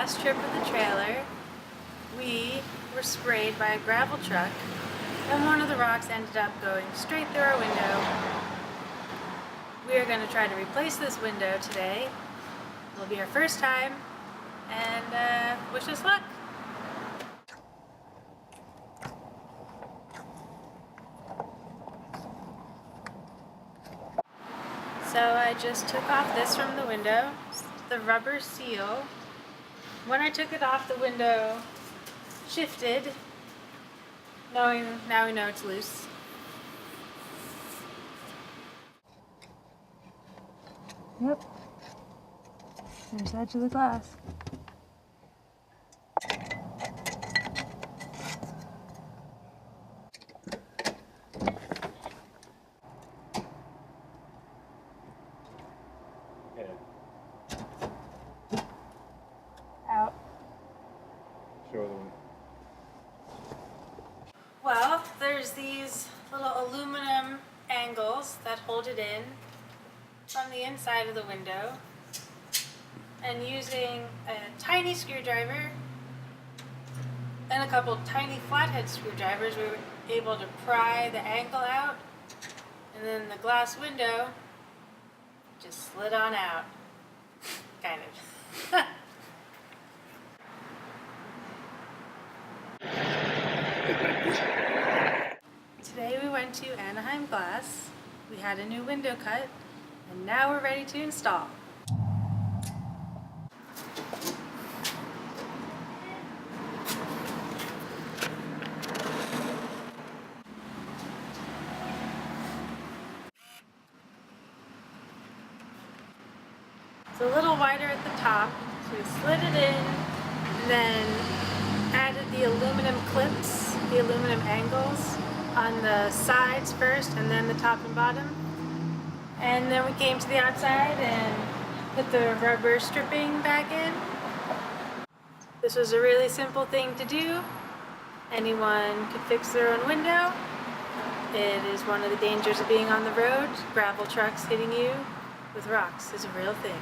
last trip of the trailer, we were sprayed by a gravel truck and one of the rocks ended up going straight through our window. We are going to try to replace this window today. It'll be our first time, and wish us luck. So I just took off this from the window, the rubber seal. When I took it off, the window shifted. Now we know it's loose. Yep. There's the edge of the glass. Out. Show the one. Well, there's these little aluminum angles that hold it in from the inside of the window, and using a tiny screwdriver and a couple tiny flathead screwdrivers we were able to pry the angle out, and then the glass window just slid on out. Kind of. Today we went to Anaheim Glass, we had a new window cut, and now we're ready to install. It's a little wider at the top, so we slid it in, and then added the aluminum clips, the aluminum angles on the sides first, and then the top and bottom. And then we came to the outside and put the rubber stripping back in. This was a really simple thing to do. Anyone could fix their own window. It is one of the dangers of being on the road. Gravel trucks hitting you with rocks is a real thing.